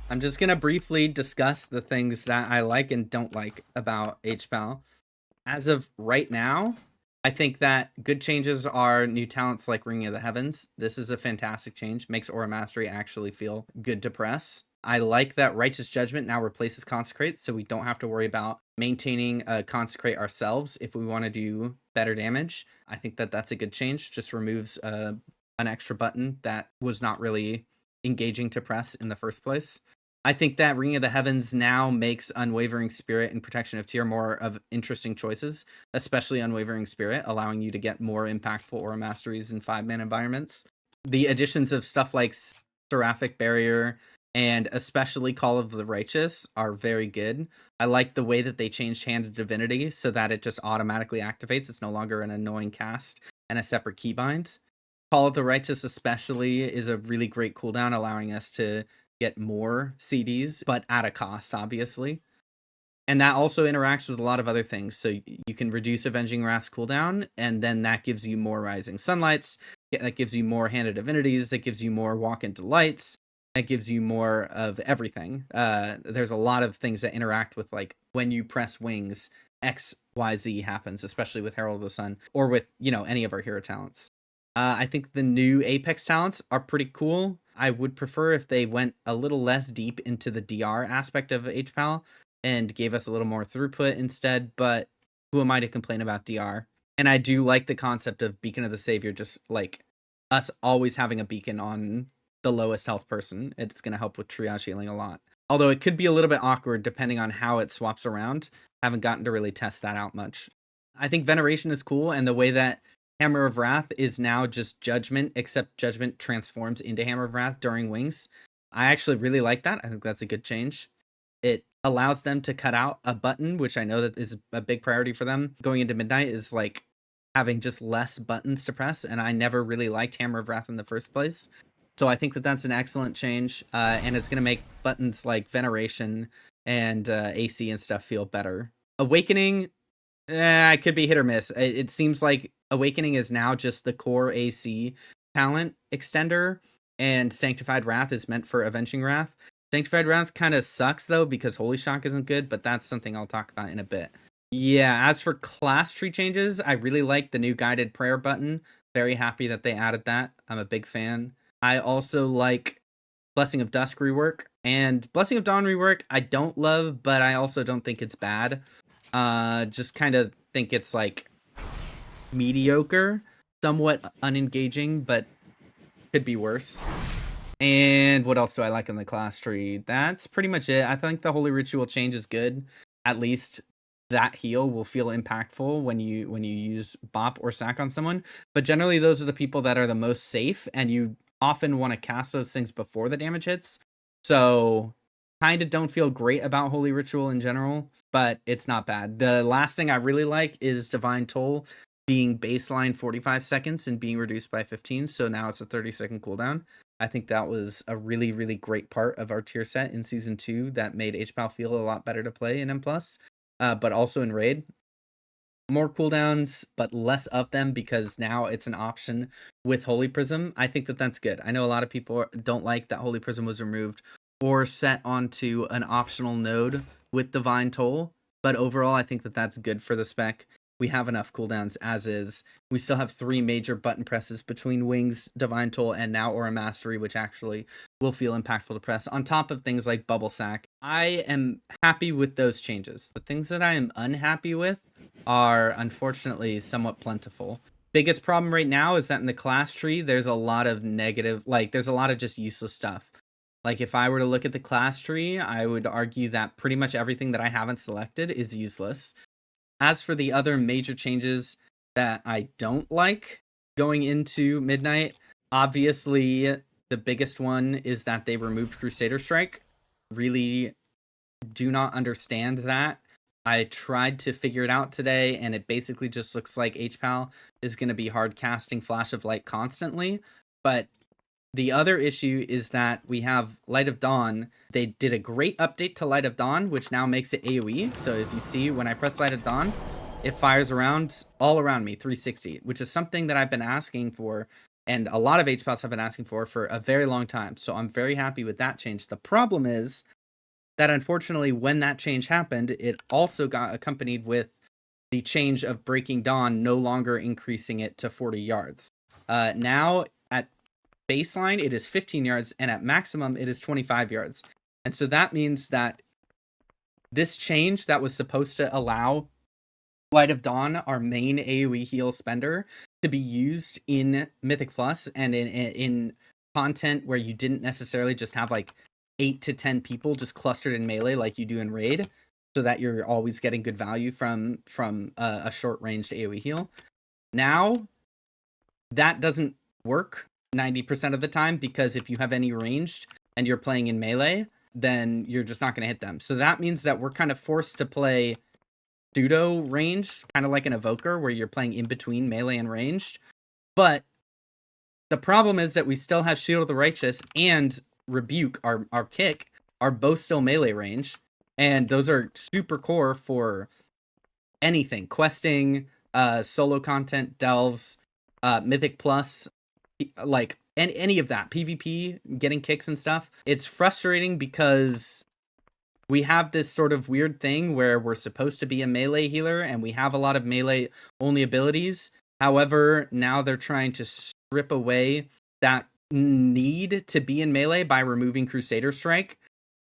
I'm just going to briefly discuss the things that I like and don't like about Hpal. As of right now, I think that good changes are new talents like Ring of the Heavens. This is a fantastic change. Makes Aura Mastery actually feel good to press. I like that Righteous Judgment now replaces Consecrate, so we don't have to worry about maintaining a Consecrate ourselves if we want to do better damage. I think that that's a good change. Just removes an extra button that was not really engaging to press in the first place. I think that Ring of the Heavens now makes Unwavering Spirit and Protection of Tyr more of interesting choices, especially Unwavering Spirit, allowing you to get more impactful Aura Masteries in 5-man environments. The additions of stuff like Seraphic Barrier and especially Call of the Righteous are very good. I like the way that they changed Hand of Divinity so that it just automatically activates. It's no longer an annoying cast and a separate keybind. Call of the Righteous especially is a really great cooldown, allowing us to get more CDs, but at a cost, obviously. And that also interacts with a lot of other things. So you can reduce Avenging Wrath's cooldown, and then that gives you more Rising Sunlights. That gives you more Hand of Divinities. That gives you more Walk into Lights. That gives you more of everything. There's a lot of things that interact with, like, when you press wings, XYZ happens, especially with Herald of the Sun, or with, any of our hero talents. I think the new Apex talents are pretty cool. I would prefer if they went a little less deep into the DR aspect of Hpal and gave us a little more throughput instead, but who am I to complain about DR? And I do like the concept of Beacon of the Savior, just like us always having a beacon on the lowest health person. It's going to help with triage healing a lot. Although it could be a little bit awkward depending on how it swaps around. Haven't gotten to really test that out much. I think Veneration is cool, and the way that Hammer of Wrath is now just Judgment, except Judgment transforms into Hammer of Wrath during wings. I actually really like that. I think that's a good change. It allows them to cut out a button, which I know that is a big priority for them going into Midnight, is like having just less buttons to press, and I never really liked Hammer of Wrath in the first place. So I think that that's an excellent change, and it's going to make buttons like Veneration and AC and stuff feel better. Awakening, it could be hit or miss. It seems like Awakening is now just the core AC talent extender, and Sanctified Wrath is meant for Avenging Wrath. Sanctified Wrath kind of sucks, though, because Holy Shock isn't good, but that's something I'll talk about in a bit. Yeah, as for class tree changes, I really like the new Guided Prayer button. Very happy that they added that. I'm a big fan. I also like Blessing of Dusk rework, and Blessing of Dawn rework I don't love, but I also don't think it's bad. Just kind of think it's like mediocre, somewhat unengaging, but could be worse. And what else do I like in the class tree? That's pretty much it. I think the Holy Ritual change is good. At least that heal will feel impactful when you use Bop or Sack on someone. But generally, those are the people that are the most safe, and you often want to cast those things before the damage hits. So kind of don't feel great about Holy Ritual in general, but it's not bad. The last thing I really like is Divine Toll being baseline 45 seconds and being reduced by 15. So now it's a 30-second cooldown. I think that was a really, really great part of our tier set in Season 2 that made Hpal feel a lot better to play in M+, but also in Raid. More cooldowns, but less of them because now it's an option with Holy Prism. I think that that's good. I know a lot of people don't like that Holy Prism was removed or set onto an optional node with Divine Toll, but overall I think that that's good for the spec. We have enough cooldowns as is. We still have 3 major button presses between Wings, Divine Toll, and now Aura Mastery, which actually will feel impactful to press, on top of things like Bubble Sack. I am happy with those changes. The things that I am unhappy with are unfortunately somewhat plentiful. Biggest problem right now is that in the class tree, there's a lot of negative, there's a lot of just useless stuff. Like, if I were to look at the class tree, I would argue that pretty much everything that I haven't selected is useless. As for the other major changes that I don't like going into Midnight, obviously the biggest one is that they removed Crusader Strike. Really do not understand that. I tried to figure it out today, and it basically just looks like Hpal is going to be hard casting Flash of Light constantly, but the other issue is that we have Light of Dawn. They did a great update to Light of Dawn, which now makes it AoE. So if you see, when I press Light of Dawn, it fires around all around me, 360, which is something that I've been asking for and a lot of HPALs have been asking for a very long time. So I'm very happy with that change. The problem is that unfortunately, when that change happened, it also got accompanied with the change of Breaking Dawn no longer increasing it to 40 yards. Now, at baseline, it is 15 yards, and at maximum, it is 25 yards. And so that means that this change that was supposed to allow Light of Dawn, our main AoE heal spender, to be used in Mythic Plus and in content where you didn't necessarily just have like 8 to 10 people just clustered in melee like you do in Raid, so that you're always getting good value from a short-ranged AoE heal. Now, that doesn't work 90% of the time, because if you have any ranged and you're playing in melee, then you're just not going to hit them. So that means that we're kind of forced to play pseudo ranged, kind of like an evoker, where you're playing in between melee and ranged. But the problem is that we still have Shield of the Righteous and Rebuke, our kick, are both still melee range, and those are super core for anything, questing, solo content, delves, Mythic Plus, like any of that, PvP, getting kicks and stuff. It's frustrating because we have this sort of weird thing where we're supposed to be a melee healer and we have a lot of melee only abilities. However, now they're trying to strip away that need to be in melee by removing Crusader Strike,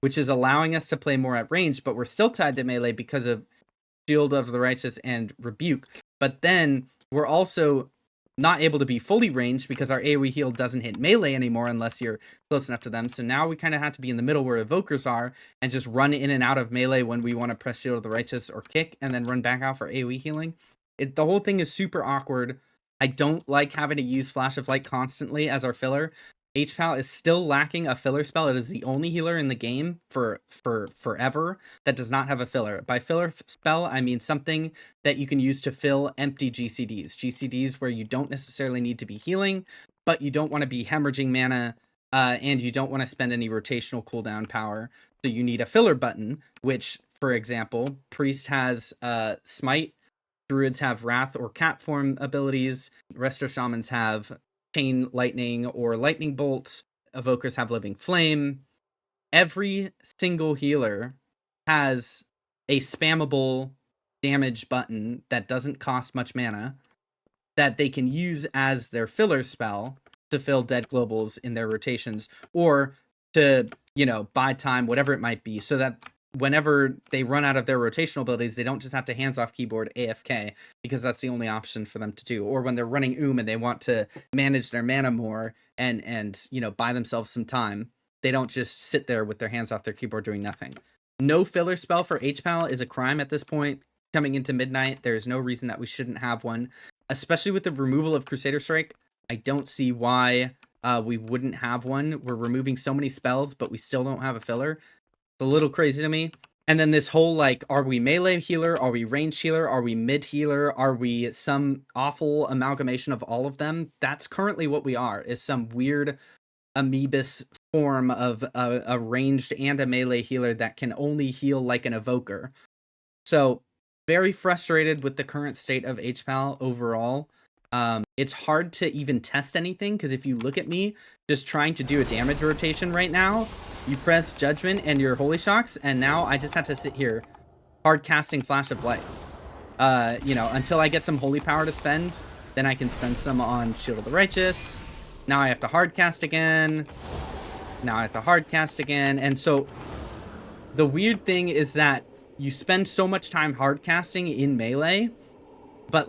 which is allowing us to play more at range, but we're still tied to melee because of Shield of the Righteous and Rebuke. But then we're also not able to be fully ranged because our AoE heal doesn't hit melee anymore unless you're close enough to them. So now we kind of have to be in the middle where evokers are and just run in and out of melee when we want to press Shield of the Righteous or kick, and then run back out for AoE healing. The whole thing is super awkward. I don't like having to use Flash of Light constantly as our filler. Hpal is still lacking a filler spell. It is the only healer in the game for forever that does not have a filler. By filler spell, I mean something that you can use to fill empty GCDs. GCDs where you don't necessarily need to be healing, but you don't want to be hemorrhaging mana, and you don't want to spend any rotational cooldown power. So you need a filler button, which, for example, Priest has Smite, Druids have Wrath or Cat form abilities, Resto Shamans have Chain Lightning or Lightning Bolts, Evokers have Living Flame. Every single healer has a spammable damage button that doesn't cost much mana that they can use as their filler spell to fill dead globals in their rotations, or to, buy time, whatever it might be, so that whenever they run out of their rotational abilities, they don't just have to hands off keyboard AFK, because that's the only option for them to do. Or when they're running and they want to manage their mana more and buy themselves some time, they don't just sit there with their hands off their keyboard doing nothing. No filler spell for Hpal is a crime at this point. Coming into Midnight, there is no reason that we shouldn't have one, especially with the removal of Crusader Strike. I don't see why we wouldn't have one. We're removing so many spells, but we still don't have a filler. It's a little crazy to me. And then this whole, are we melee healer? Are we range healer? Are we mid healer? Are we some awful amalgamation of all of them? That's currently what we are, is some weird amoebus form of a ranged and a melee healer that can only heal like an evoker. So, very frustrated with the current state of Hpal overall. It's hard to even test anything, because if you look at me just trying to do a damage rotation right now, you press Judgment and your Holy Shocks, and now I just have to sit here hard casting Flash of Light. Until I get some Holy Power to spend, then I can spend some on Shield of the Righteous. Now I have to hard cast again. Now I have to hard cast again. And so the weird thing is that you spend so much time hard casting in melee, but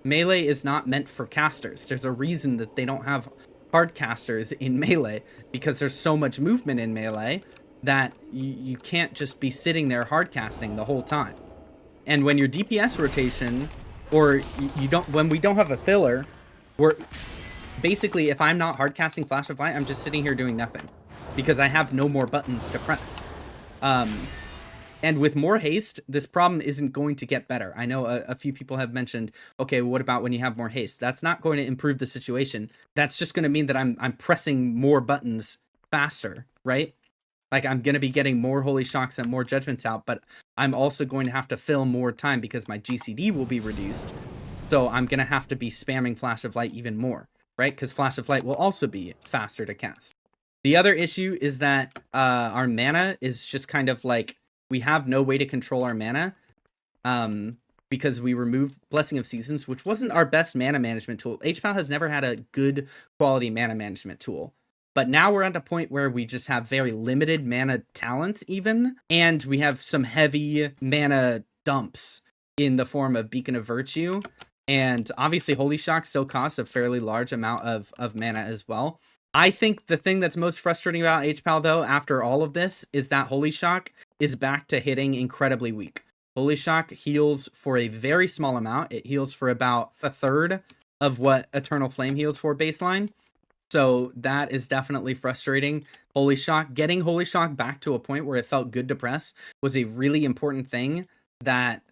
melee is not meant for casters. There's a reason that they don't have hard casters in melee, because there's so much movement in melee that you can't just be sitting there hard casting the whole time. And when your DPS rotation, or when we don't have a filler, we're basically, if I'm not hard casting Flash of Light, I'm just sitting here doing nothing because I have no more buttons to press. And with more haste, this problem isn't going to get better. I know a few people have mentioned, okay, what about when you have more haste? That's not going to improve the situation. That's just going to mean that I'm pressing more buttons faster, right? I'm going to be getting more Holy Shocks and more Judgments out, but I'm also going to have to fill more time because my GCD will be reduced. So I'm going to have to be spamming Flash of Light even more, right? Because Flash of Light will also be faster to cast. The other issue is that our mana is just kind of like, we have no way to control our mana because we removed Blessing of Seasons, which wasn't our best mana management tool. Hpal has never had a good quality mana management tool. But now we're at a point where we just have very limited mana talents even, and we have some heavy mana dumps in the form of Beacon of Virtue. And obviously Holy Shock still costs a fairly large amount of mana as well. I think the thing that's most frustrating about Hpal, though, after all of this, is that Holy Shock is back to hitting incredibly weak. Holy Shock heals for a very small amount. It heals for about a third of what Eternal Flame heals for baseline. So that is definitely frustrating. Holy Shock, getting Holy Shock back to a point where it felt good to press was a really important thing that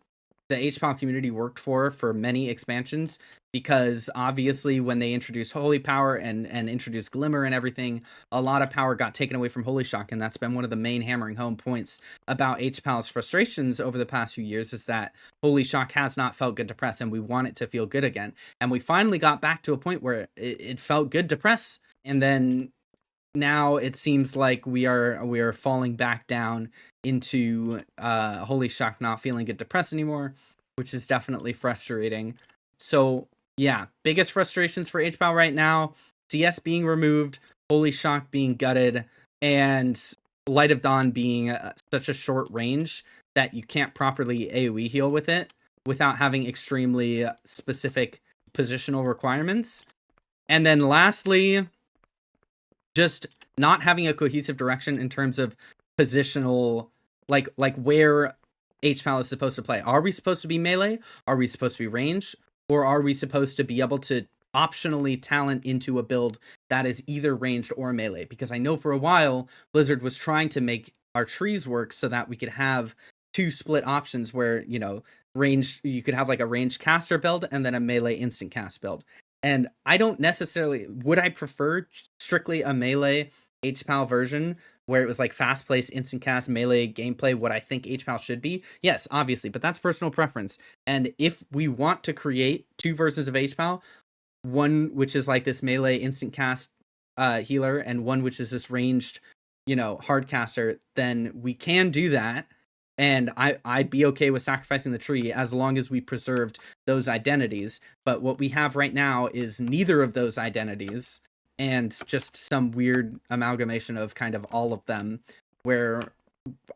the Hpal community worked for many expansions, because obviously when they introduced Holy Power and introduced Glimmer and everything, a lot of power got taken away from Holy Shock, and that's been one of the main hammering home points about Hpal's frustrations over the past few years, is that Holy Shock has not felt good to press, and we want it to feel good again. And we finally got back to a point where it felt good to press, and then now it seems like we are falling back down into Holy Shock not feeling good to press anymore, which is definitely frustrating. So yeah, biggest frustrations for Hpal right now: CS being removed, Holy Shock being gutted, and Light of Dawn being such a short range that you can't properly AoE heal with it without having extremely specific positional requirements. And then lastly, just not having a cohesive direction in terms of positional, like where Hpal is supposed to play. Are we supposed to be melee? Are we supposed to be ranged? Or are we supposed to be able to optionally talent into a build that is either ranged or melee? Because I know for a while, Blizzard was trying to make our trees work so that we could have two split options where, you know, ranged, you could have like a ranged caster build and then a melee instant cast build. And I don't necessarily, would I prefer strictly a melee Hpal version where it was like fast place, instant cast, melee gameplay, what I think Hpal should be? Yes, obviously, but that's personal preference. And if we want to create two versions of Hpal, one which is like this melee instant cast healer and one which is this ranged, you know, hard caster, then we can do that. And I'd be okay with sacrificing the tree as long as we preserved those identities. But what we have right now is neither of those identities, and just some weird amalgamation of kind of all of them, where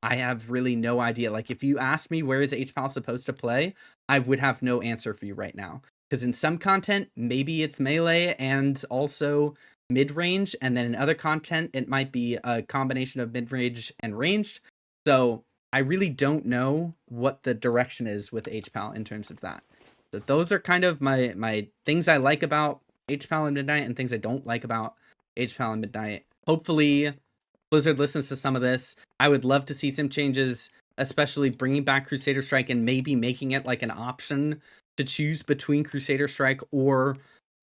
I have really no idea. Like, if you ask me where is Hpal supposed to play, I would have no answer for you right now. Because in some content, maybe it's melee and also mid-range, and then in other content, it might be a combination of mid-range and ranged. So I really don't know what the direction is with Hpal in terms of that. So those are kind of my things I like about Hpal and Midnight and things I don't like about Hpal and Midnight. Hopefully Blizzard listens to some of this. I would love to see some changes, especially bringing back Crusader Strike and maybe making it like an option to choose between Crusader Strike or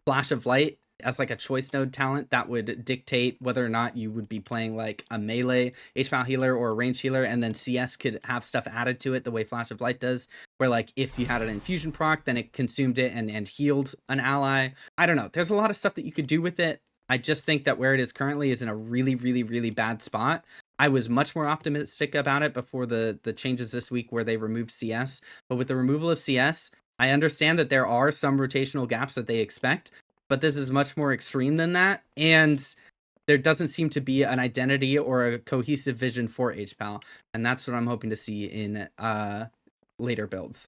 Flash of Light as like a choice node talent that would dictate whether or not you would be playing like a melee Hpal healer or a range healer, and then CS could have stuff added to it the way Flash of Light does, where like if you had an infusion proc, then it consumed it and healed an ally. I don't know. There's a lot of stuff that you could do with it. I just think that where it is currently is in a really, really, really bad spot. I was much more optimistic about it before the changes this week where they removed CS, but with the removal of CS, I understand that there are some rotational gaps that they expect, but this is much more extreme than that, and there doesn't seem to be an identity or a cohesive vision for Hpal, and that's what I'm hoping to see in later builds.